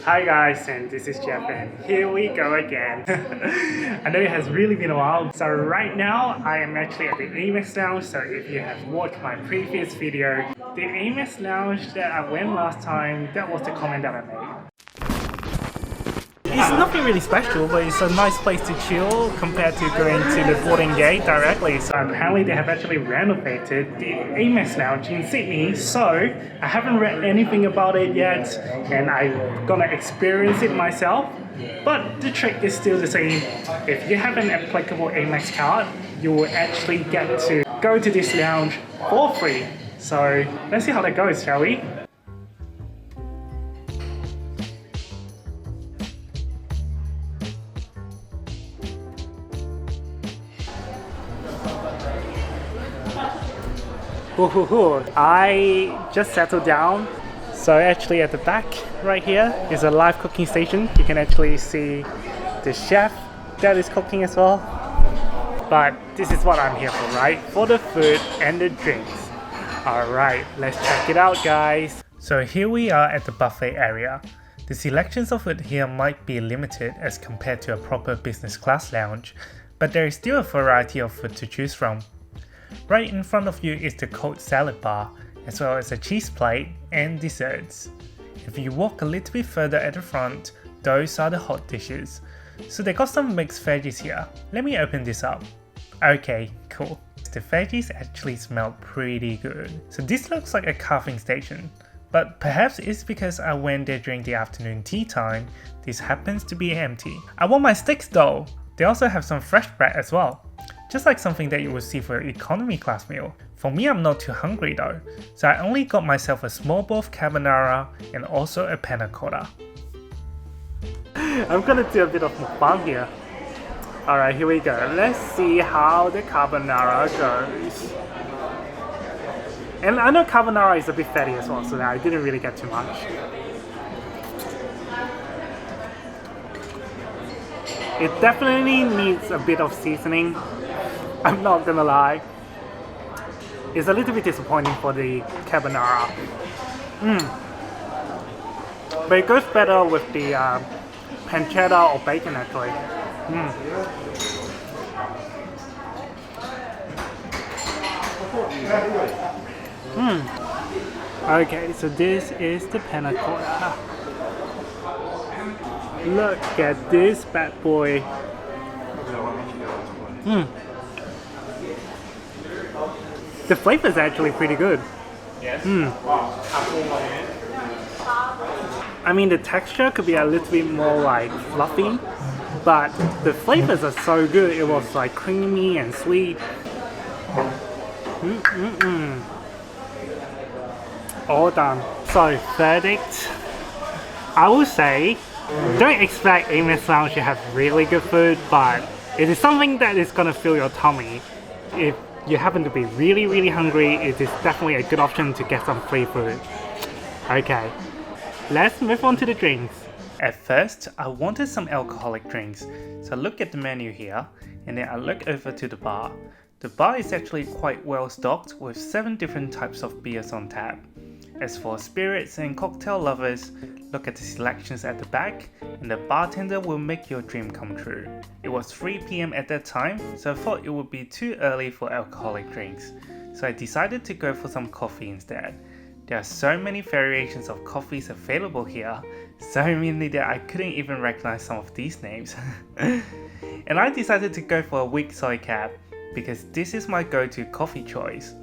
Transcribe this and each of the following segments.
Hi guys, and this is Jeff, and here we go again. I know it has really been a while. So right now, I am actually at the Amex Lounge. So if you have watched my previous video, the Amex Lounge that I went last time, that was the comment that I made. It's nothing really special, but it's a nice place to chill compared to going to the boarding gate directly. So apparently they have actually renovated the Amex Lounge in Sydney. So I haven't read anything about it yet, and I'm gonna experience it myself. But the trick is still the same. If you have an applicable Amex card, you will actually get to go to this lounge for free. So let's see how that goes, shall we? I just settled down. So actually at the back right here is a live cooking station. You can actually see the chef that is cooking as well. But this is what I'm here for, right? For the food and the drinks. Alright, let's check it out, guys. So here we are at the buffet area. The selections of food here might be limited as compared to a proper business class lounge, but there is still a variety of food to choose from. Right in front of you is the cold salad bar, as well as a cheese plate and desserts. If you walk a little bit further at the front, those are the hot dishes. So they got some mixed veggies here. Let me open this up. Okay, cool. The veggies actually smell pretty good. So this looks like a carving station. But perhaps it's because I went there during the afternoon tea time, this happens to be empty. I want my sticks though! They also have some fresh bread as well. Just like something that you would see for an economy class meal. For me, I'm not too hungry though, so I only got myself a small bowl of carbonara and also a panna cotta. I'm gonna do a bit of mukbang here. Alright, here we go. Let's see how the carbonara goes. And I know carbonara is a bit fatty as well, so I didn't really get too much. It definitely needs a bit of seasoning. I'm not gonna lie. It's a little bit disappointing for the carbonara. But it goes better with the pancetta or bacon actually. Okay, so this is the panna cotta. Look at this bad boy. The flavor is actually pretty good. I mean, the texture could be a little bit more like fluffy, but the flavors are so good. It was like creamy and sweet. All done. So verdict, I would say don't expect Amex Lounge to have really good food, but it is something that is gonna fill your tummy. If you happen to be really hungry, it is definitely a good option to get some free food. Okay, let's move on to the drinks. At first, I wanted some alcoholic drinks, so I look at the menu here, and then I look over to the bar. The bar is actually quite well stocked with 7 different types of beers on tap. As for spirits and cocktail lovers, look at the selections at the back, and the bartender will make your dream come true. It was 3 PM at that time, so I thought it would be too early for alcoholic drinks, so I decided to go for some coffee instead. There are so many variations of coffees available here, so many that I couldn't even recognize some of these names. And I decided to go for a weak soy cap, because this is my go-to coffee choice.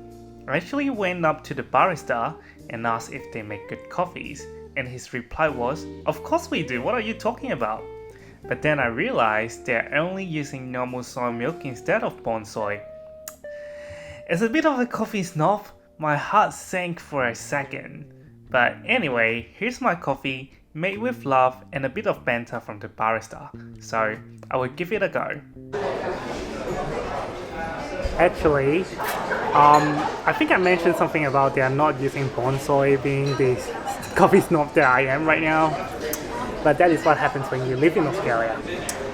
I actually went up to the barista and asked if they make good coffees, and his reply was, "Of course we do, what are you talking about?" But then I realized they're only using normal soy milk instead of Bon Soy. As a bit of a coffee snob, my heart sank for a second. But anyway, here's my coffee, made with love and a bit of banter from the barista, so I will give it a go. Actually, I think I mentioned something about they are not using Bon Soy, being the coffee snob that I am right now. But that is what happens when you live in Australia.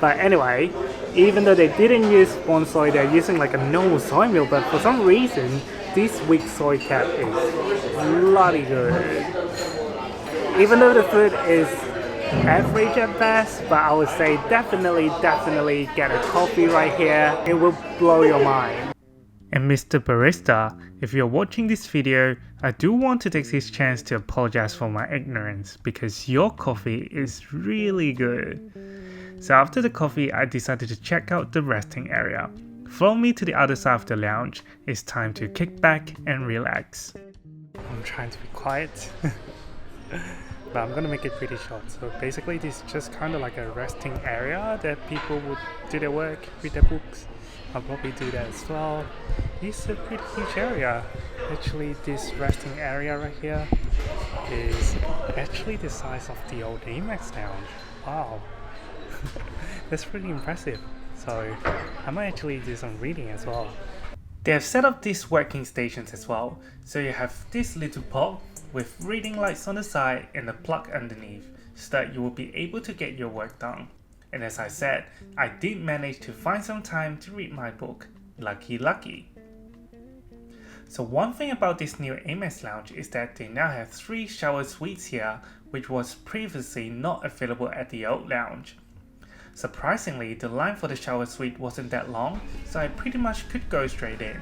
But anyway, even though they didn't use Bon Soy, they're using like a normal soy milk, but for some reason, this week's soy cap is bloody good. Even though the food is average at best, but I would say definitely get a coffee right here. It will blow your mind. And Mr. Barista, if you're watching this video, I do want to take this chance to apologize for my ignorance because your coffee is really good. So after the coffee, I decided to check out the resting area. Follow me to the other side of the lounge. It's time to kick back and relax. I'm trying to be quiet, but I'm gonna make it pretty short. So basically this is just kind of like a resting area that people would do their work, read their books. I'll probably do that as well. It's a pretty huge area. Actually, this resting area right here is actually the size of the old Amex lounge. Wow, that's pretty impressive. So I might actually do some reading as well. They have set up these working stations as well. So you have this little pod with reading lights on the side and a plug underneath so that you will be able to get your work done. And as I said, I did manage to find some time to read my book. Lucky. So one thing about this new Amex lounge is that they now have 3 shower suites here, which was previously not available at the old lounge. Surprisingly, the line for the shower suite wasn't that long, so I pretty much could go straight in.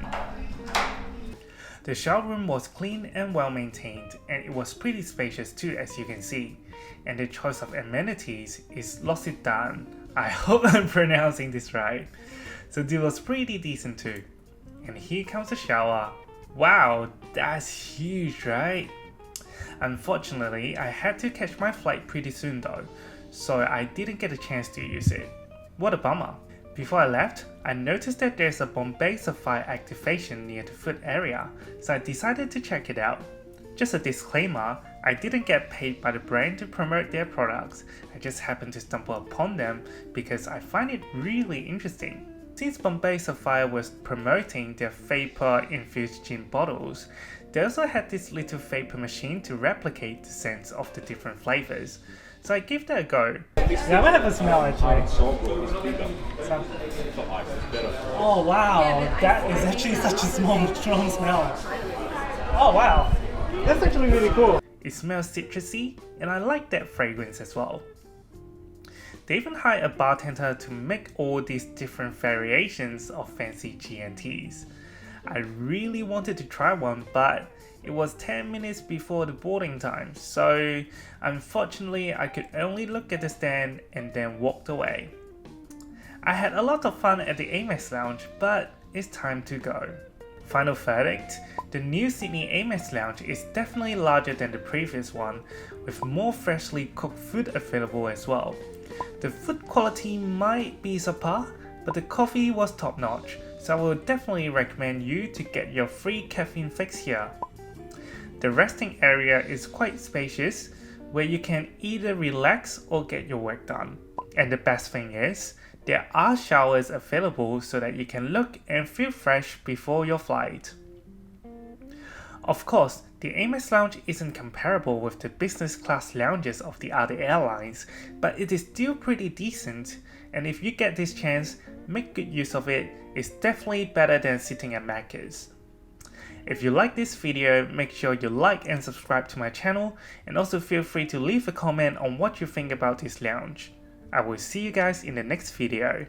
The shower room was clean and well maintained, and it was pretty spacious too, as you can see. And the choice of amenities is L'Occitane. I hope I'm pronouncing this right. So this was pretty decent too. And here comes the shower. Wow, that's huge, right? Unfortunately, I had to catch my flight pretty soon though, so I didn't get a chance to use it. What a bummer. Before I left, I noticed that there's a Bombay Sapphire activation near the food area, so I decided to check it out. Just a disclaimer, I didn't get paid by the brand to promote their products, I just happened to stumble upon them because I find it really interesting. Since Bombay Sapphire was promoting their vapor infused gin bottles, they also had this little vapor machine to replicate the scents of the different flavors. So I gave that a go. Yeah, I'm gonna have a smell actually. Oh wow, that is actually such a strong smell. Oh wow, that's actually really cool. It smells citrusy and I like that fragrance as well. They even hired a bartender to make all these different variations of fancy G&Ts. I really wanted to try one, but it was 10 minutes before the boarding time, so unfortunately I could only look at the stand and then walked away. I had a lot of fun at the Amex lounge, but it's time to go. Final verdict, the new Sydney Amex lounge is definitely larger than the previous one, with more freshly cooked food available as well. The food quality might be subpar, but the coffee was top notch, so I will definitely recommend you to get your free caffeine fix here. The resting area is quite spacious, where you can either relax or get your work done. And the best thing is, there are showers available so that you can look and feel fresh before your flight. Of course, the Amex lounge isn't comparable with the business class lounges of the other airlines, but it is still pretty decent, and if you get this chance, make good use of it. It's definitely better than sitting at Macca's. If you like this video, make sure you like and subscribe to my channel, and also feel free to leave a comment on what you think about this lounge. I will see you guys in the next video.